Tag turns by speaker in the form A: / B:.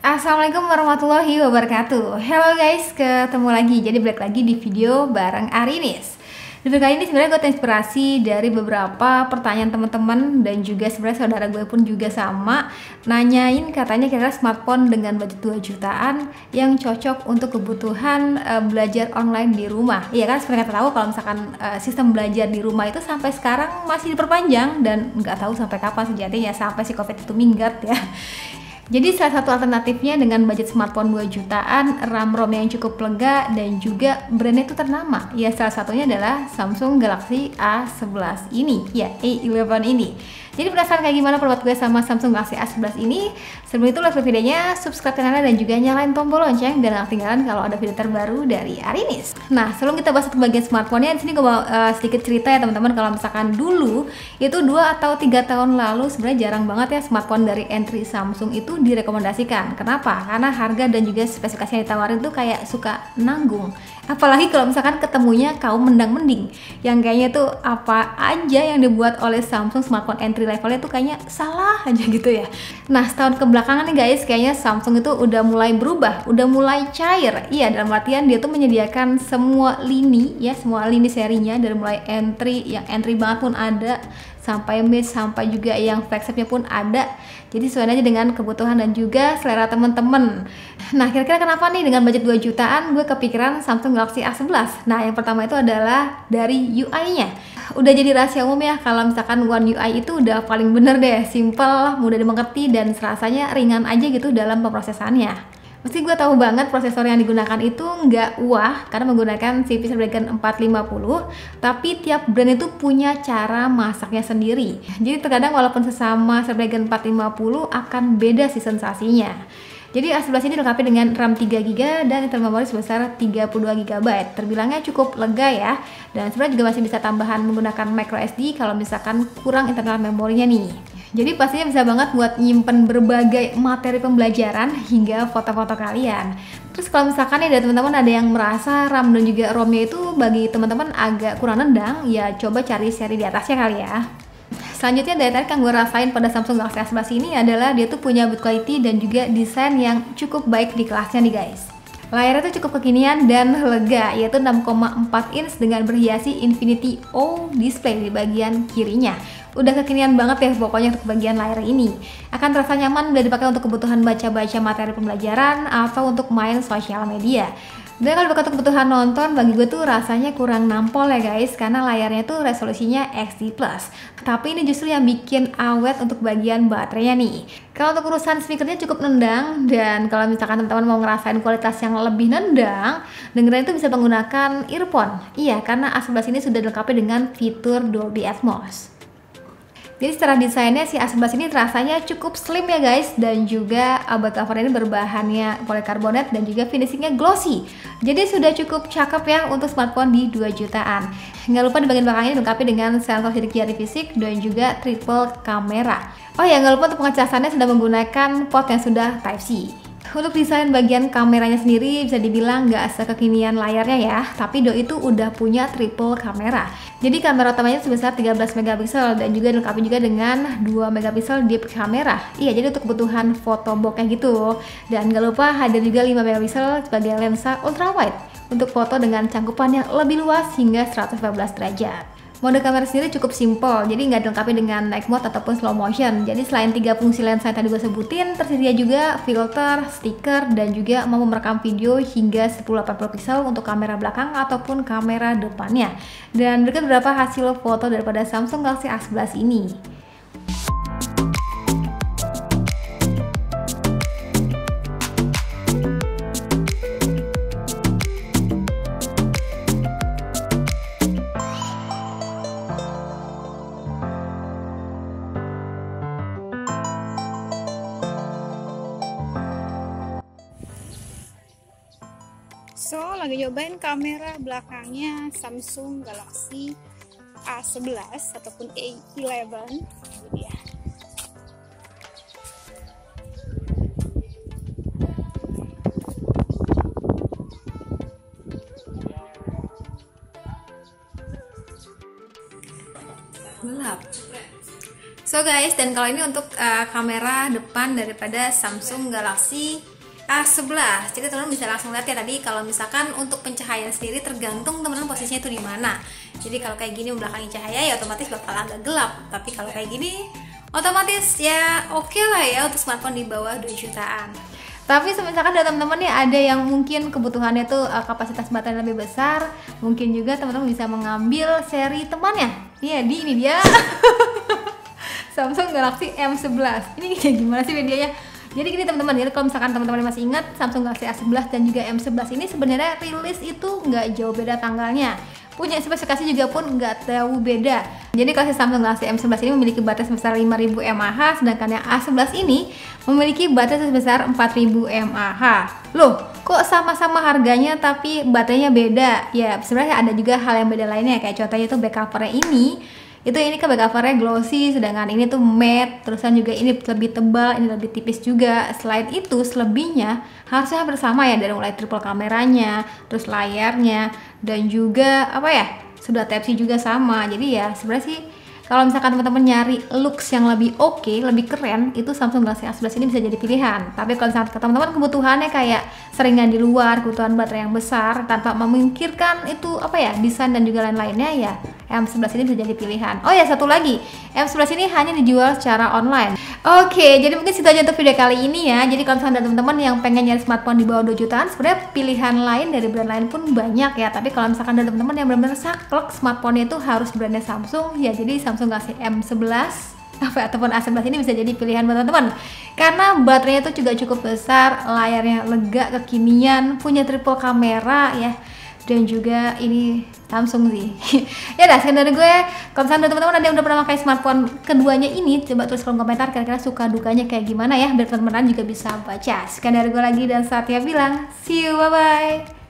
A: Assalamualaikum warahmatullahi wabarakatuh. Hello guys, ketemu lagi. Jadi balik lagi di video bareng Arinis. Di video kali ini sebenarnya gue terinspirasi dari beberapa pertanyaan teman-teman dan juga sebenarnya saudara gue pun juga sama nanyain katanya kira-kira smartphone dengan budget 2 jutaan yang cocok untuk kebutuhan belajar online di rumah. Iya kan, sebenarnya kita tahu kalau misalkan sistem belajar di rumah itu sampai sekarang masih diperpanjang dan nggak tahu sampai kapan sejatinya, sampai si COVID itu minggat ya. Jadi salah satu alternatifnya dengan budget smartphone 2 jutaan, RAM-ROM yang cukup lega dan juga brandnya itu ternama. Ya salah satunya adalah Samsung Galaxy A11 ini, ya A11 ini. Jadi penasaran kayak gimana pendapat gue sama Samsung Galaxy A11 ini? Sebelum itu like videonya, subscribe channelnya dan juga nyalain tombol lonceng dan gak ketinggalan kalau ada video terbaru dari Arinis. Nah, sebelum kita bahas satu bagian smartphone-nya, di sini gue mau sedikit cerita ya teman-teman. Kalau misalkan dulu itu 2 atau 3 tahun lalu sebenarnya jarang banget ya smartphone dari entry Samsung itu direkomendasikan. Kenapa? Karena harga dan juga spesifikasi yang ditawarin tuh kayak suka nanggung. Apalagi kalau misalkan ketemunya kaum mendang-mending yang kayaknya tuh apa aja yang dibuat oleh Samsung smartphone entry levelnya tuh kayaknya salah aja gitu ya. Nah, setahun kebelakangan nih guys, kayaknya Samsung itu udah mulai berubah, udah mulai cair. Iya, dalam artian dia tuh menyediakan semua lini ya, semua lini serinya dari mulai entry, yang entry banget pun ada, sampai mid, sampai juga yang flagshipnya pun ada. Jadi sesuai aja dengan kebutuhan dan juga selera temen-temen. Nah, kira-kira kenapa nih dengan budget 2 jutaan gue kepikiran Samsung Galaxy A11? Nah, yang pertama itu adalah dari UI-nya. Udah jadi rahasia umum ya kalau misalkan One UI itu udah paling bener deh, simple, mudah dimengerti dan serasanya ringan aja gitu dalam pemrosesannya. Meski gue tahu banget prosesor yang digunakan itu nggak wah karena menggunakan CPU Snapdragon 450, tapi tiap brand itu punya cara masaknya sendiri. Jadi terkadang walaupun sesama Snapdragon 450 akan beda sih sensasinya. Jadi A11 ini dilengkapi dengan RAM 3GB dan internal memori sebesar 32GB. Terbilangnya cukup lega ya. Dan sebenarnya juga masih bisa tambahan menggunakan microSD kalau misalkan kurang internal memorinya nih. Jadi pastinya bisa banget buat nyimpen berbagai materi pembelajaran hingga foto-foto kalian. Terus kalau misalkan ya dari teman-teman ada yang merasa RAM dan juga ROM-nya itu bagi teman-teman agak kurang nendang, ya coba cari seri di atasnya kali ya. Selanjutnya dari tadi yang gue rasain pada Samsung Galaxy A11 ini adalah dia tuh punya build quality dan juga desain yang cukup baik di kelasnya nih guys. Layarnya tuh cukup kekinian dan lega, yaitu 6,4 inch dengan berhiasi Infinity O display di bagian kirinya. Udah kekinian banget ya pokoknya untuk bagian layar ini. Akan terasa nyaman bila dipakai untuk kebutuhan baca-baca materi pembelajaran atau untuk main sosial media. Dan kalau dipakai untuk kebutuhan nonton, bagi gue tuh rasanya kurang nampol ya guys, karena layarnya tuh resolusinya XD+. Tapi ini justru yang bikin awet untuk bagian baterainya nih. Kalau untuk urusan speakernya cukup nendang, dan kalau misalkan teman-teman mau ngerasain kualitas yang lebih nendang, dengerin itu bisa menggunakan earphone. Iya, karena A11 ini sudah dilengkapi dengan fitur Dolby Atmos. Jadi secara desainnya si A11 ini rasanya cukup slim ya guys, dan juga back cover ini berbahannya polikarbonat dan juga finishingnya glossy. Jadi sudah cukup cakep ya untuk smartphone di 2 jutaan. Nggak lupa di bagian belakangnya dilengkapi dengan sensor sidik jari fisik dan juga triple kamera. Oh ya, nggak lupa untuk pengecasannya sudah menggunakan port yang sudah Type-C. Untuk desain bagian kameranya sendiri bisa dibilang nggak sekekinian layarnya ya, tapi Doi itu udah punya triple kamera. Jadi kamera utamanya sebesar 13 megapiksel dan juga dilengkapi juga dengan 2 megapiksel deep kamera. Iya, jadi untuk kebutuhan foto bokeh gitu. Dan nggak lupa hadir juga 5 megapiksel sebagai lensa ultrawide untuk foto dengan cangkupan yang lebih luas hingga 114 derajat. Mode kamera sendiri cukup simple, jadi nggak dilengkapi dengan night mode ataupun slow motion. Jadi selain 3 fungsi lensa yang tadi gue sebutin, tersedia juga filter, stiker, dan juga mampu merekam video hingga 1080 pixel untuk kamera belakang ataupun kamera depannya. Dan berikut beberapa hasil foto daripada Samsung Galaxy A11 ini.
B: So, lagi nyobain kamera belakangnya Samsung Galaxy A11 ataupun A11. Ini dia.
A: Gelap. So So guys, dan kalau ini untuk kamera depan daripada Samsung Galaxy A11. Jadi teman-teman bisa langsung lihat ya tadi, kalau misalkan untuk pencahayaan sendiri tergantung teman-teman posisinya itu di mana. Jadi kalau kayak gini membelakangi cahaya ya otomatis bakal agak gelap. Tapi kalau kayak gini otomatis ya oke lah ya untuk smartphone di bawah 2 jutaan. Tapi misalkan ada teman-teman nih ada yang mungkin kebutuhannya tuh kapasitas baterai lebih besar, mungkin juga teman-teman bisa mengambil seri temannya. Ini dia Samsung Galaxy M11. Ini kayak gimana sih videonya? Jadi gini teman-teman, jadi kalau misalkan teman-teman masih ingat Samsung Galaxy A11 dan juga M11 ini sebenarnya rilis itu nggak jauh beda tanggalnya. Punya spesifikasi juga pun nggak jauh beda. Jadi kalau Samsung Galaxy M11 ini memiliki baterai sebesar 5000 mAh, sedangkan yang A11 ini memiliki baterai sebesar 4000 mAh. Loh, kok sama-sama harganya tapi baterainya beda? Ya sebenarnya ada juga hal yang beda lainnya, kayak contohnya itu back covernya ini kan back covernya glossy, sedangkan ini tuh matte, terusan juga ini lebih tebal, ini lebih tipis juga. Selain itu selebihnya harusnya hampir sama ya, dari mulai triple kameranya, terus layarnya, dan juga sudah Type-C juga sama. Jadi ya sebenarnya sih kalau misalkan teman-teman nyari looks yang lebih oke, lebih keren, itu Samsung Galaxy A11 ini bisa jadi pilihan. Tapi kalau misalkan teman-teman kebutuhannya kayak seringan di luar, kebutuhan baterai yang besar tanpa memikirkan itu desain dan juga lain-lainnya, ya M11 ini bisa jadi pilihan. Oh ya, satu lagi, M11 ini hanya dijual secara online. Oke, jadi mungkin situ aja untuk video kali ini ya. Jadi kalau misalkan ada teman-teman yang pengen nyari smartphone di bawah 2 jutaan, sebenarnya pilihan lain dari brand lain pun banyak ya. Tapi kalau misalkan ada teman-teman yang benar-benar saklek smartphone itu harus brandnya Samsung, ya jadi Samsung Galaxy M11 ataupun A11 ini bisa jadi pilihan buat teman-teman, karena baterainya itu juga cukup besar, layarnya lega, kekinian, punya triple kamera ya, dan juga ini Samsung sih. Ya udah, sekian dari gue. Kalau misalnya teman-teman ada yang udah pernah pakai smartphone keduanya ini, coba tulis kolom komentar kira-kira suka dukanya kayak gimana ya, biar teman-teman juga bisa baca. Sekian dari gue lagi dan Satya bilang see you, bye bye.